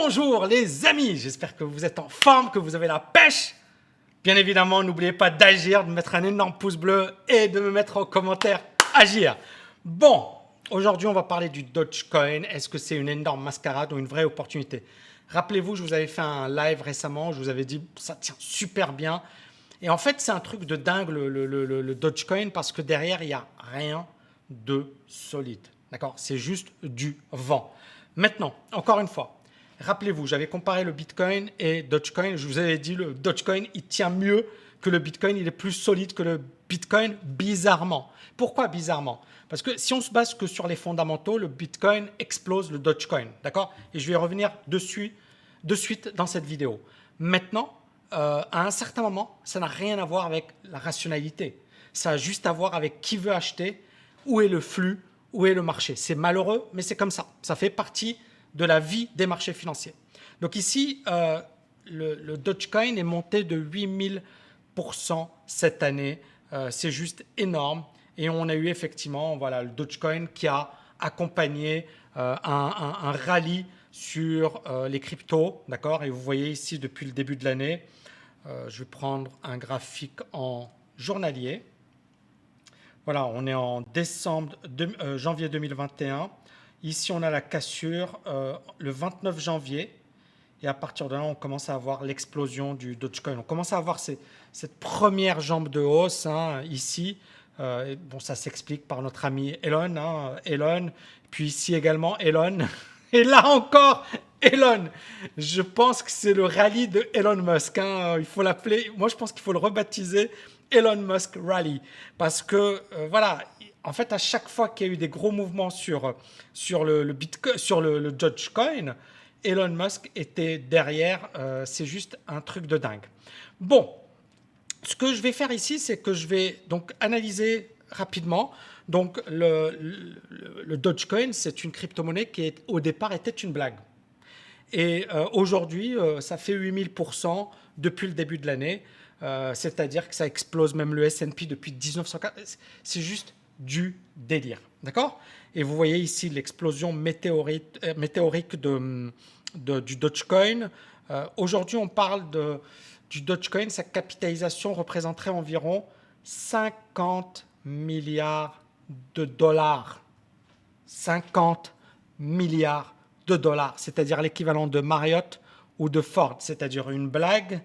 Bonjour les amis, j'espère que vous êtes en forme, que vous avez la pêche. Bien évidemment, n'oubliez pas d'agir, de mettre un énorme pouce bleu et de me mettre en commentaire agir. Bon, aujourd'hui on va parler du Dogecoin. Est-ce que c'est une énorme mascarade ou une vraie opportunité? Rappelez-vous, je vous avais fait un live récemment, je vous avais dit ça tient super bien. Et en fait, c'est un truc de dingue le Dogecoin parce que derrière, il n'y a rien de solide. D'accord? C'est juste du vent. Maintenant, encore une fois, rappelez-vous, j'avais comparé le Bitcoin et Dogecoin. Je vous avais dit le Dogecoin, il tient mieux que le Bitcoin. Il est plus solide que le Bitcoin, bizarrement. Pourquoi bizarrement? Parce que si on se base que sur les fondamentaux, le Bitcoin explose le Dogecoin. D'accord? Et je vais y revenir de suite dans cette vidéo. Maintenant, à un certain moment, ça n'a rien à voir avec la rationalité. Ça a juste à voir avec qui veut acheter, où est le flux, où est le marché. C'est malheureux, mais c'est comme ça. Ça fait partie de la vie des marchés financiers. Donc ici, le Dogecoin est monté de 8000% cette année. C'est juste énorme. Et on a eu effectivement voilà, le Dogecoin qui a accompagné un rallye sur les cryptos. D'accord? Et vous voyez ici, depuis le début de l'année, je vais prendre un graphique en journalier. Voilà, on est en janvier 2021. Ici, on a la cassure le 29 janvier. Et à partir de là, on commence à avoir l'explosion du Dogecoin. On commence à avoir cette première jambe de hausse ici. Bon, ça s'explique par notre ami Elon. Elon. Puis ici également Elon. Et là encore, Elon. Je pense que c'est le rallye de Elon Musk. Il faut l'appeler. Moi, je pense qu'il faut le rebaptiser Elon Musk Rally. Parce que, voilà, en fait, à chaque fois qu'il y a eu des gros mouvements sur le Bitcoin, sur le Dogecoin, Elon Musk était derrière. C'est juste un truc de dingue. Bon, ce que je vais faire ici, c'est que je vais donc analyser rapidement. Donc, le Dogecoin, c'est une crypto-monnaie qui, au départ, était une blague. Et aujourd'hui, ça fait 8000% depuis le début de l'année. C'est-à-dire que ça explose même le S&P depuis 1940. C'est juste du délire. D'accord? Et vous voyez ici l'explosion météorique du Dogecoin. Aujourd'hui, on parle du Dogecoin. Sa capitalisation représenterait environ 50 milliards de dollars. 50 milliards de dollars, c'est-à-dire l'équivalent de Marriott ou de Ford, c'est-à-dire une blague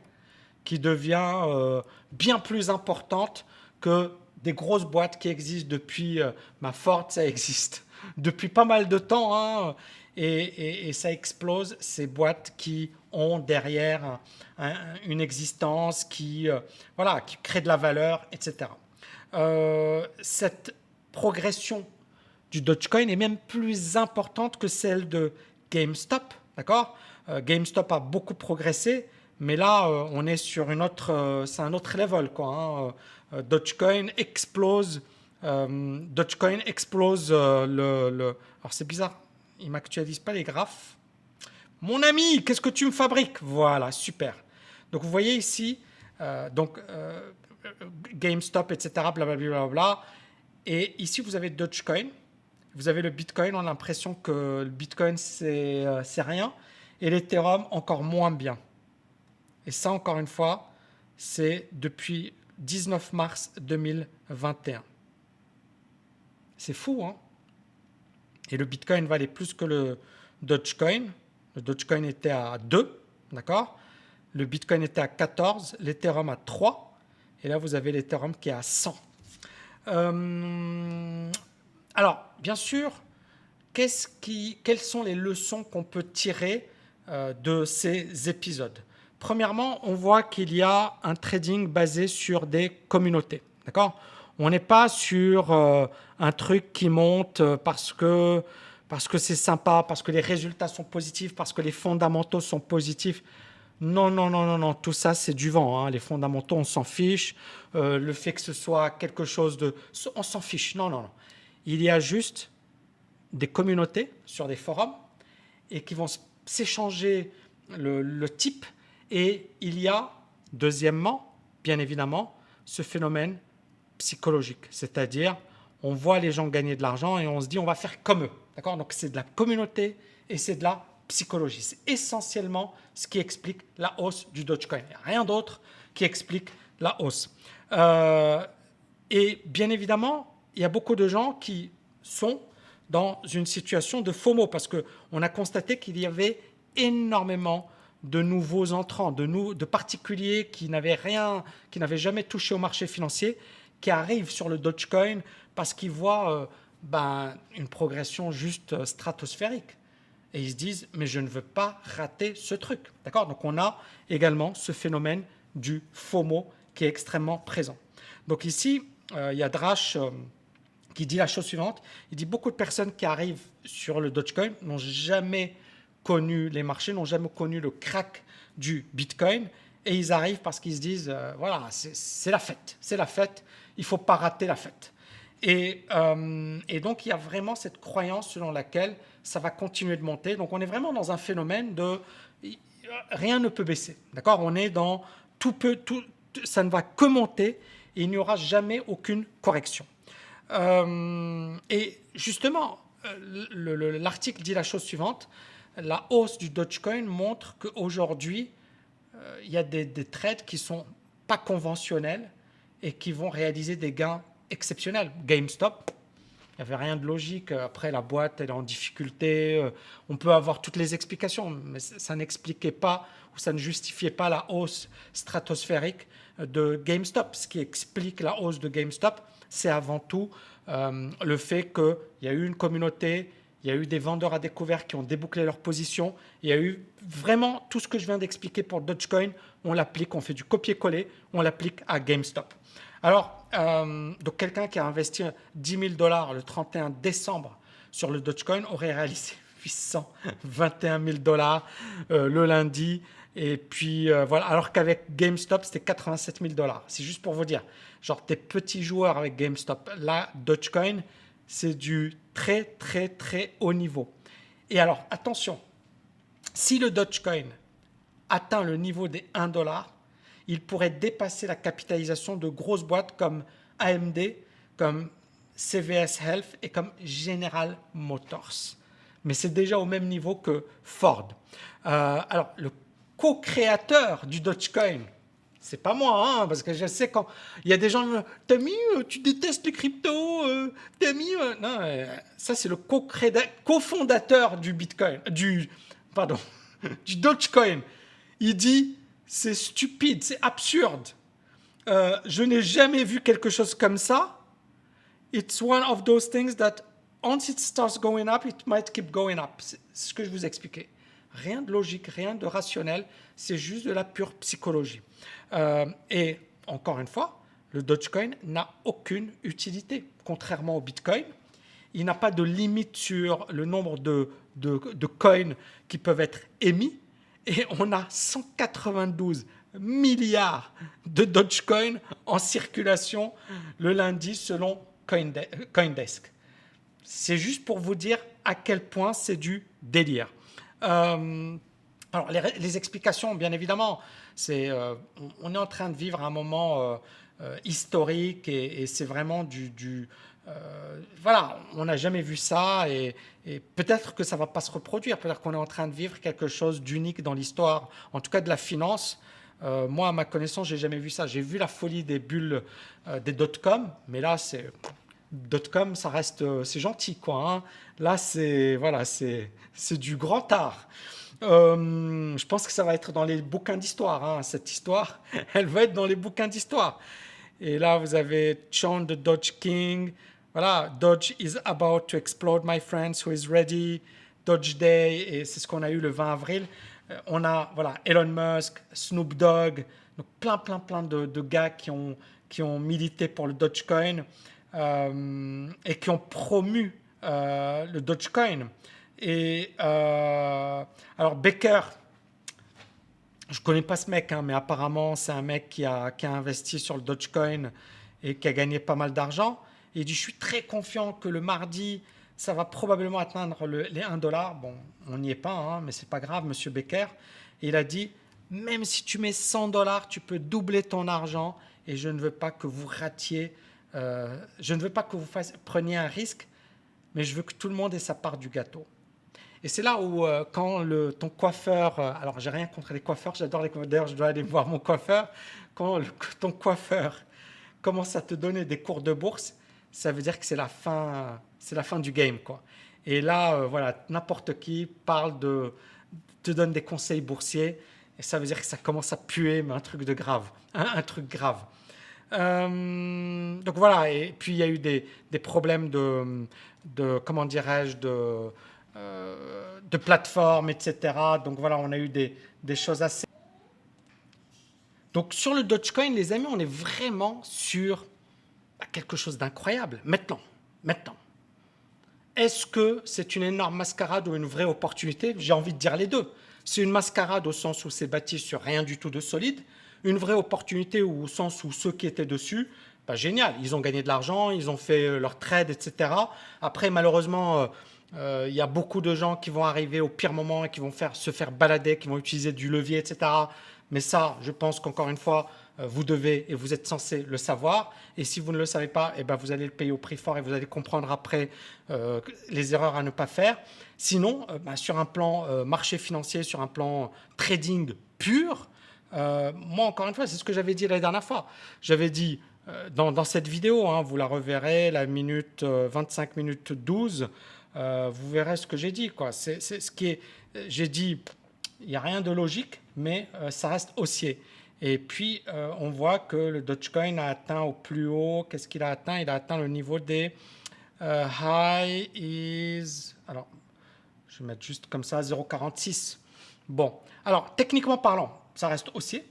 qui devient bien plus importante que des grosses boîtes qui existent depuis, Ford, ça existe depuis pas mal de temps, et ça explose, ces boîtes qui ont derrière une existence, qui crée de la valeur, etc. Cette progression du Dogecoin est même plus importante que celle de GameStop, d'accord? GameStop a beaucoup progressé, mais là, on est sur c'est un autre level, quoi. Dogecoin explose. Dogecoin explose Alors c'est bizarre, il m'actualise pas les graphes. Mon ami, qu'est-ce que tu me fabriques? Voilà, super. Donc vous voyez ici, GameStop, etc. Blablabla. Et ici, vous avez Dogecoin. Vous avez le Bitcoin, on a l'impression que le Bitcoin, c'est rien. Et l'Ethereum, encore moins bien. Et ça, encore une fois, c'est depuis 19 mars 2021. C'est fou, hein? Et le Bitcoin valait plus que le Dogecoin. Le Dogecoin était à 2, d'accord? Le Bitcoin était à 14, l'Ethereum à 3. Et là, vous avez l'Ethereum qui est à 100. Alors, bien sûr, quelles sont les leçons qu'on peut tirer de ces épisodes? Premièrement, on voit qu'il y a un trading basé sur des communautés. D'accord? On n'est pas sur un truc qui monte parce que c'est sympa, parce que les résultats sont positifs, parce que les fondamentaux sont positifs. Non, non, non, non, non, tout ça c'est du vent. Les fondamentaux, on s'en fiche. Le fait que ce soit quelque chose de... On s'en fiche. Non, non, non. Il y a juste des communautés sur des forums et qui vont s'échanger le type. Et il y a, deuxièmement, bien évidemment, ce phénomène psychologique. C'est-à-dire, on voit les gens gagner de l'argent et on se dit on va faire comme eux. D'accord? Donc c'est de la communauté et c'est de la psychologie. C'est essentiellement ce qui explique la hausse du Dogecoin. Il n'y a rien d'autre qui explique la hausse. Et bien évidemment, il y a beaucoup de gens qui sont dans une situation de FOMO parce qu'on a constaté qu'il y avait énormément de nouveaux entrants, de particuliers qui n'avaient jamais touché au marché financier, qui arrivent sur le Dogecoin parce qu'ils voient une progression juste stratosphérique. Et ils se disent, mais je ne veux pas rater ce truc. D'accord ? Donc on a également ce phénomène du FOMO qui est extrêmement présent. Donc ici, il y a Drash qui dit la chose suivante. Il dit, beaucoup de personnes qui arrivent sur le Dogecoin n'ont jamais connu les marchés, n'ont jamais connu le crack du Bitcoin. Et ils arrivent parce qu'ils se disent, voilà, c'est la fête, il ne faut pas rater la fête. Et donc, il y a vraiment cette croyance selon laquelle ça va continuer de monter. Donc, on est vraiment dans un phénomène de rien ne peut baisser. D'accord ? On est dans ça ne va que monter et il n'y aura jamais aucune correction. Et justement, l'article dit la chose suivante. La hausse du Dogecoin montre qu'aujourd'hui, il y a des trades qui ne sont pas conventionnels et qui vont réaliser des gains exceptionnels. GameStop, il n'y avait rien de logique. Après, la boîte, elle est en difficulté. On peut avoir toutes les explications, mais ça n'expliquait pas ou ça ne justifiait pas la hausse stratosphérique de GameStop. Ce qui explique la hausse de GameStop, c'est avant tout le fait qu'il y a eu une communauté, il y a eu des vendeurs à découvert qui ont débouclé leur position. Il y a eu vraiment tout ce que je viens d'expliquer pour Dogecoin. On l'applique, on fait du copier-coller, on l'applique à GameStop. Alors, donc quelqu'un qui a investi 10 000 $ le 31 décembre sur le Dogecoin aurait réalisé 821 000 $ le lundi. Et puis voilà, alors qu'avec GameStop, c'était 87 000 $. C'est juste pour vous dire, genre des petits joueurs avec GameStop. Là, Dogecoin, c'est du très, très, très haut niveau. Et alors, attention, si le Dogecoin atteint le niveau des 1 $, il pourrait dépasser la capitalisation de grosses boîtes comme AMD, comme CVS Health et comme General Motors. Mais c'est déjà au même niveau que Ford. Alors, le co-créateur du Dogecoin, c'est pas moi, hein, parce que je sais quand il y a des gens, t'as mis, tu détestes les cryptos, t'as mis, non, ça c'est le cofondateur du Bitcoin, du Dogecoin. Il dit, c'est stupide, c'est absurde. Je n'ai jamais vu quelque chose comme ça. It's one of those things that once it starts going up, it might keep going up. C'est ce que je vous expliquais. Rien de logique, rien de rationnel, c'est juste de la pure psychologie. Et encore une fois, le Dogecoin n'a aucune utilité. Contrairement au Bitcoin, il n'a pas de limite sur le nombre de coins qui peuvent être émis. Et on a 192 milliards de Dogecoin en circulation le lundi selon Coindesk. C'est juste pour vous dire à quel point c'est du délire. Alors, les explications, bien évidemment, on est en train de vivre un moment historique et c'est vraiment voilà, on n'a jamais vu ça et peut-être que ça ne va pas se reproduire. Peut-être qu'on est en train de vivre quelque chose d'unique dans l'histoire, en tout cas de la finance. Moi, à ma connaissance, je n'ai jamais vu ça. J'ai vu la folie des bulles des dot-com, mais là, dot-com, ça reste, c'est gentil, quoi. Hein. Là, voilà, c'est du grand art. Je pense que ça va être dans les bouquins d'histoire. Hein. Cette histoire, elle va être dans les bouquins d'histoire. Et là, vous avez Sean the Doge King. Voilà, Doge is about to explode, my friends, who is ready? Doge Day, et c'est ce qu'on a eu le 20 avril. On a voilà, Elon Musk, Snoop Dogg, donc plein de gars qui ont milité pour le Dogecoin et qui ont promu le Dogecoin. Et alors Becker, je ne connais pas ce mec, hein, mais apparemment c'est un mec qui a investi sur le Dogecoin et qui a gagné pas mal d'argent. Et il dit, je suis très confiant que le mardi, ça va probablement atteindre les 1 $. Bon, on n'y est pas, hein, mais c'est pas grave, monsieur Becker. Et il a dit, même si tu mets 100 $, tu peux doubler ton argent et je ne veux pas que vous ratiez, je ne veux pas que vous preniez un risque, mais je veux que tout le monde ait sa part du gâteau. Et c'est là où, quand ton coiffeur, alors j'ai rien contre les coiffeurs, j'adore les coiffeurs, d'ailleurs je dois aller voir mon coiffeur, quand ton coiffeur commence à te donner des cours de bourse, ça veut dire que c'est la fin du game, quoi. Et là, voilà, n'importe qui te donne des conseils boursiers, et ça veut dire que ça commence à puer, mais un truc de grave, un truc grave. Donc voilà, et puis il y a eu des problèmes comment dirais-je, de plateforme, etc. Donc voilà, on a eu des choses assez... Donc sur le Dogecoin, les amis, on est vraiment sur quelque chose d'incroyable. Maintenant. Est-ce que c'est une énorme mascarade ou une vraie opportunité? J'ai envie de dire les deux. C'est une mascarade au sens où c'est bâti sur rien du tout de solide. Une vraie opportunité au sens où ceux qui étaient dessus, bah, génial, ils ont gagné de l'argent, ils ont fait leur trade, etc. Après, malheureusement, il y a beaucoup de gens qui vont arriver au pire moment et qui vont se faire balader, qui vont utiliser du levier, etc. Mais ça, je pense qu'encore une fois, vous devez et vous êtes censé le savoir. Et si vous ne le savez pas, eh ben vous allez le payer au prix fort et vous allez comprendre après les erreurs à ne pas faire. Sinon, sur un plan marché financier, sur un plan trading pur, moi, encore une fois, c'est ce que j'avais dit la dernière fois. J'avais dit dans cette vidéo, hein, vous la reverrez, la minute 25 minutes 12, vous verrez ce que j'ai dit, quoi. C'est ce qui est, j'ai dit, il n'y a rien de logique, mais ça reste haussier. Et puis, on voit que le Dogecoin a atteint au plus haut, qu'est-ce qu'il a atteint? Il a atteint le niveau des high is... Alors, je vais mettre juste comme ça, 0,46. Bon, alors, techniquement parlant, ça reste haussier.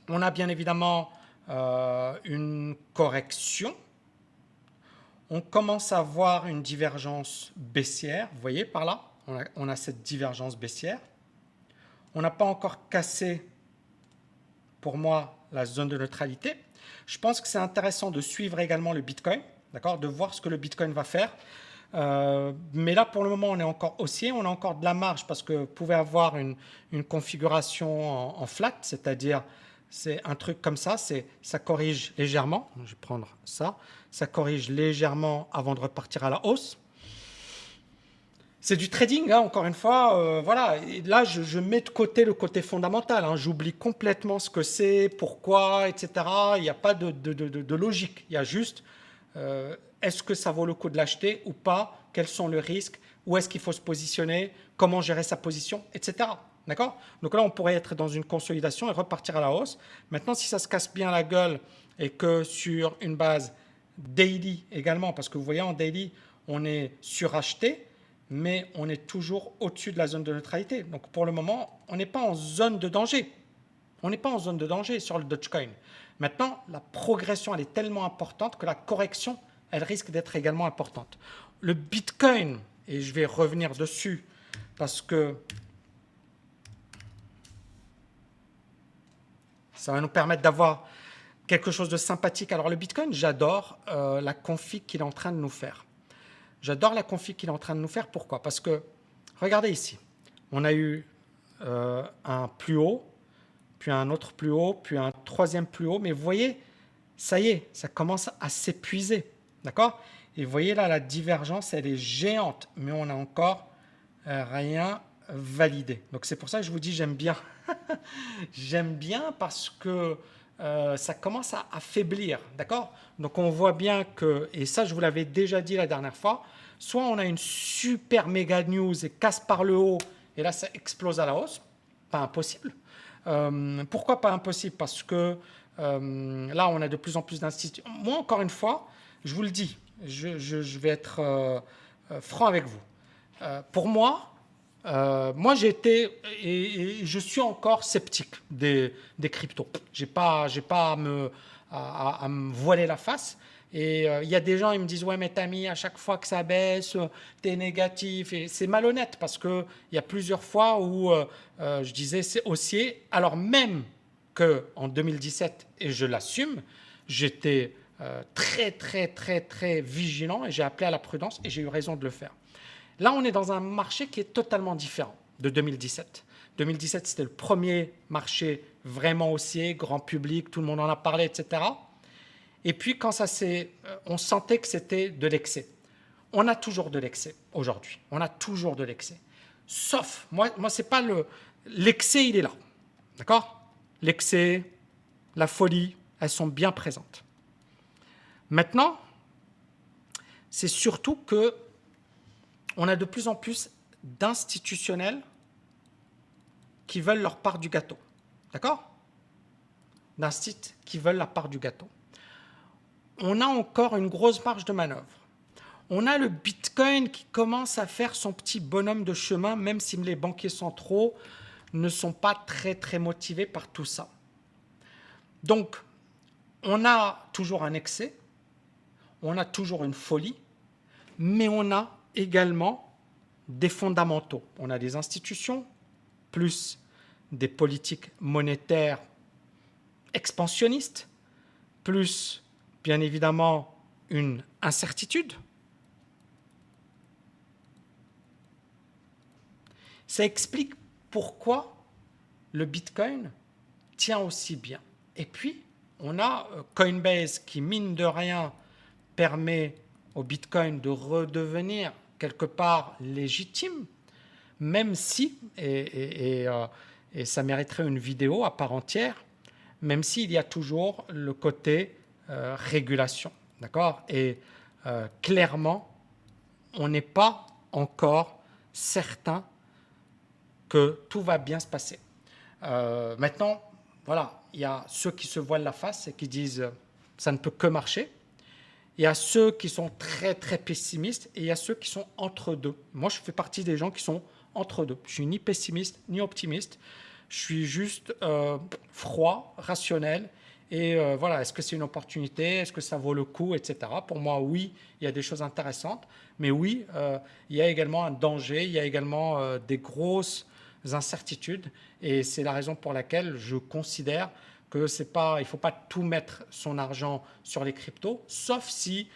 On a bien évidemment une correction. On commence à voir une divergence baissière. Vous voyez par là, on a cette divergence baissière. On n'a pas encore cassé, pour moi, la zone de neutralité. Je pense que c'est intéressant de suivre également le Bitcoin, d'accord, de voir ce que le Bitcoin va faire. Mais là, pour le moment, on est encore haussier, on a encore de la marge parce que vous pouvez avoir une configuration en flat, c'est-à-dire c'est un truc comme ça, ça corrige légèrement. Je vais prendre ça. Ça corrige légèrement avant de repartir à la hausse. C'est du trading, hein, encore une fois. Voilà. Et là, je mets de côté le côté fondamental. Hein. J'oublie complètement ce que c'est, pourquoi, etc. Il n'y a pas de logique. Il y a juste est-ce que ça vaut le coup de l'acheter ou pas? Quels sont les risques? Où est-ce qu'il faut se positionner? Comment gérer sa position, etc. D'accord? Donc là, on pourrait être dans une consolidation et repartir à la hausse. Maintenant, si ça se casse bien la gueule et que sur une base daily également, parce que vous voyez, en daily, on est suracheté, mais on est toujours au-dessus de la zone de neutralité. Donc pour le moment, on n'est pas en zone de danger. On n'est pas en zone de danger sur le Dogecoin. Maintenant, la progression, elle est tellement importante que la correction, elle risque d'être également importante. Le Bitcoin, et je vais revenir dessus parce que ça va nous permettre d'avoir quelque chose de sympathique. Alors le Bitcoin, j'adore la config qu'il est en train de nous faire. J'adore la config qu'il est en train de nous faire. Pourquoi? Parce que, regardez ici, on a eu un plus haut, puis un autre plus haut, puis un troisième plus haut. Mais vous voyez, ça y est, ça commence à s'épuiser. D'accord? Et vous voyez là, la divergence, elle est géante, mais on n'a encore rien validé. Donc c'est pour ça que je vous dis, j'aime bien. J'aime bien parce que ça commence à affaiblir, d'accord? Donc on voit bien que, et ça je vous l'avais déjà dit la dernière fois, soit on a une super méga news et casse par le haut, et là ça explose à la hausse, pas impossible. Pourquoi pas impossible? Parce que là on a de plus en plus d'instituts. Moi encore une fois, je vous le dis, je vais être franc avec vous. Pour moi, moi, j'étais et je suis encore sceptique des cryptos. J'ai pas à me voiler la face. Et il y a des gens, ils me disent, ouais, mais Tammy, à chaque fois que ça baisse, tu es négatif. Et c'est malhonnête parce qu'il y a plusieurs fois où je disais c'est haussier, alors même qu'en 2017, et je l'assume, j'étais très vigilant et j'ai appelé à la prudence et j'ai eu raison de le faire. Là, on est dans un marché qui est totalement différent de 2017. 2017, c'était le premier marché vraiment haussier, grand public, tout le monde en a parlé, etc. Et puis, quand on sentait que c'était de l'excès. On a toujours de l'excès aujourd'hui. On a toujours de l'excès. Sauf, moi c'est pas l'excès, il est là. D'accord? L'excès, la folie, elles sont bien présentes. Maintenant, c'est surtout que on a de plus en plus d'institutionnels qui veulent leur part du gâteau. D'accord? D'instituts qui veulent la part du gâteau. On a encore une grosse marge de manœuvre. On a le Bitcoin qui commence à faire son petit bonhomme de chemin, même si les banquiers centraux ne sont pas très très motivés par tout ça. Donc, on a toujours un excès, on a toujours une folie, mais on a également des fondamentaux. On a des institutions, plus des politiques monétaires expansionnistes, plus bien évidemment une incertitude. Ça explique pourquoi le Bitcoin tient aussi bien. Et puis, on a Coinbase qui, mine de rien, permet au Bitcoin de redevenir quelque part légitime, même si, et ça mériterait une vidéo à part entière, même s'il y a toujours le côté régulation. D'accord? Et clairement, on n'est pas encore certain que tout va bien se passer. Maintenant, voilà, il y a ceux qui se voilent la face et qui disent ça ne peut que marcher. Il y a ceux qui sont très très pessimistes et il y a ceux qui sont entre deux. Moi, je fais partie des gens qui sont entre deux. Je suis ni pessimiste ni optimiste. Je suis juste froid, rationnel. Et voilà, est-ce que c'est une opportunité? Est-ce que ça vaut le coup, etc. Pour moi, oui, il y a des choses intéressantes. Mais oui, il y a également un danger. Il y a également des grosses incertitudes. Et c'est la raison pour laquelle je considère que c'est pas, il ne faut pas tout mettre son argent sur les cryptos, sauf si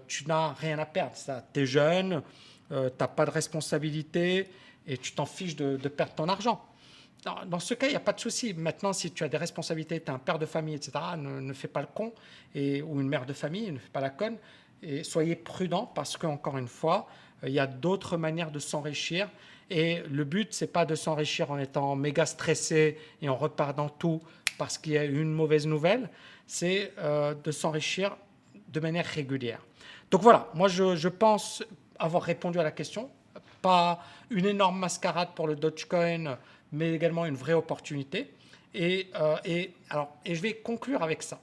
tu n'as rien à perdre. Tu es jeune, tu n'as pas de responsabilité et tu t'en fiches de perdre ton argent. Dans ce cas, il n'y a pas de souci. Maintenant, si tu as des responsabilités, tu es un père de famille, etc., ne fais pas le con, ou une mère de famille, ne fais pas la conne. Et soyez prudent parce qu'encore une fois, il y a d'autres manières de s'enrichir. Et le but, ce n'est pas de s'enrichir en étant méga stressé et en repardant tout parce qu'il y a une mauvaise nouvelle, c'est de s'enrichir de manière régulière. Donc voilà, moi je pense avoir répondu à la question. Pas une énorme mascarade pour le Dogecoin, mais également une vraie opportunité. Et je vais conclure avec ça.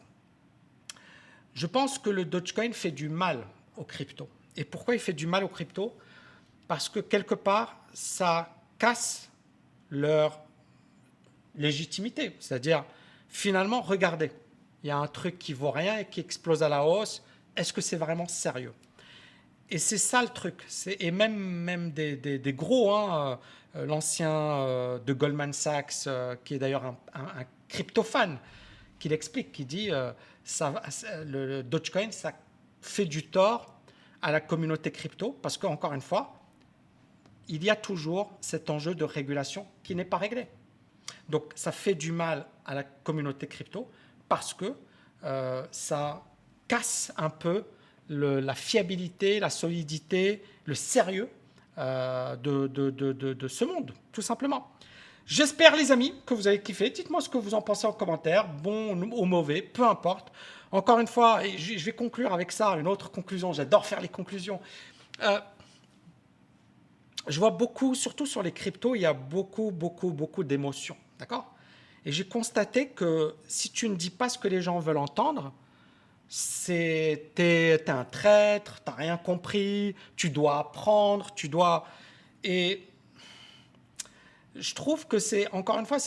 Je pense que le Dogecoin fait du mal aux cryptos. Et pourquoi il fait du mal aux cryptos? Parce que quelque part, ça casse leur légitimité. C'est-à-dire, finalement, regardez, il y a un truc qui vaut rien et qui explose à la hausse. Est-ce que c'est vraiment sérieux? Et c'est ça le truc. Et même des gros, hein, l'ancien de Goldman Sachs, qui est d'ailleurs un crypto-fan, qui l'explique, qui dit le Dogecoin, ça fait du tort à la communauté crypto, parce qu'encore une fois, il y a toujours cet enjeu de régulation qui n'est pas réglé. Donc ça fait du mal à la communauté crypto parce que ça casse un peu la fiabilité, la solidité, le sérieux de ce monde, tout simplement. J'espère, les amis, que vous avez kiffé. Dites-moi ce que vous en pensez en commentaire, bon ou mauvais, peu importe. Encore une fois, et je vais conclure avec ça, une autre conclusion. J'adore faire les conclusions. Je vois beaucoup, surtout sur les cryptos, il y a beaucoup d'émotions. D'accord? Et j'ai constaté que si tu ne dis pas ce que les gens veulent entendre, t'es un traître, t'as rien compris, tu dois apprendre, tu dois... Et je trouve que c'est, encore une fois,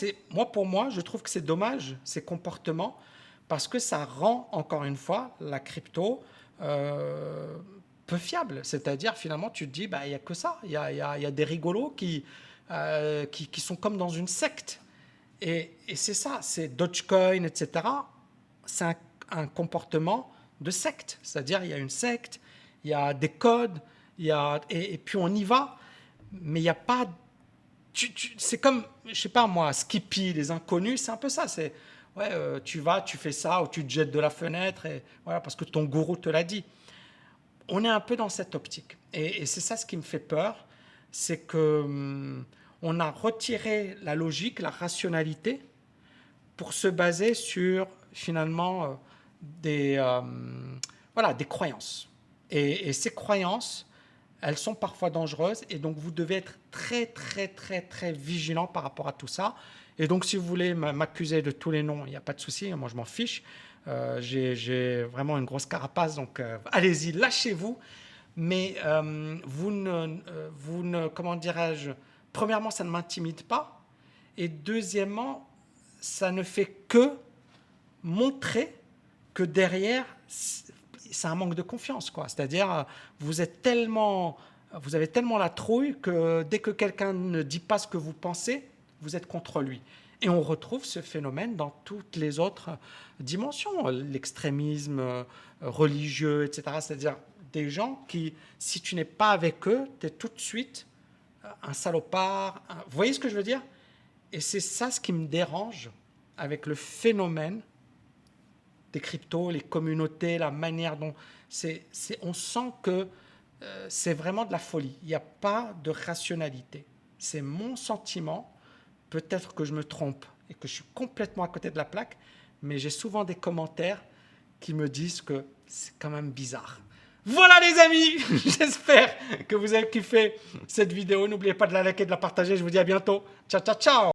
pour moi, je trouve que c'est dommage, ces comportements, parce que ça rend, encore une fois, la crypto peu fiable. C'est-à-dire, finalement, tu te dis, bah, il n'y a que ça. Il y a des rigolos qui sont comme dans une secte. Et c'est ça, c'est Dogecoin, etc. C'est un comportement de secte. C'est-à-dire, il y a une secte, il y a des codes, et puis on y va, mais il n'y a pas... c'est comme, je sais pas moi, Skippy, les inconnus, c'est un peu ça. C'est, ouais, tu vas, tu fais ça, ou tu te jettes de la fenêtre, et voilà, parce que ton gourou te l'a dit. On est un peu dans cette optique. Et c'est ça ce qui me fait peur, c'est que on a retiré la logique, la rationalité pour se baser sur finalement voilà, des croyances. Et ces croyances, elles sont parfois dangereuses et donc vous devez être très très très très vigilant par rapport à tout ça. Et donc si vous voulez m'accuser de tous les noms, il n'y a pas de souci, moi je m'en fiche. J'ai vraiment une grosse carapace, donc allez-y, lâchez-vous. Mais vous ne, comment dirais-je, premièrement, ça ne m'intimide pas. Et deuxièmement, ça ne fait que montrer que derrière, c'est un manque de confiance, quoi. C'est-à-dire, vous avez tellement la trouille que dès que quelqu'un ne dit pas ce que vous pensez, vous êtes contre lui. Et on retrouve ce phénomène dans toutes les autres dimensions, l'extrémisme religieux, etc. C'est-à-dire des gens qui, si tu n'es pas avec eux, tu es tout de suite un salopard. Vous voyez ce que je veux dire? Et c'est ça ce qui me dérange avec le phénomène des cryptos, les communautés, la manière dont on sent que c'est vraiment de la folie. Il n'y a pas de rationalité. C'est mon sentiment. Peut-être que je me trompe et que je suis complètement à côté de la plaque, mais j'ai souvent des commentaires qui me disent que c'est quand même bizarre. Voilà les amis, j'espère que vous avez kiffé cette vidéo. N'oubliez pas de la liker, de la partager. Je vous dis à bientôt. Ciao, ciao, ciao.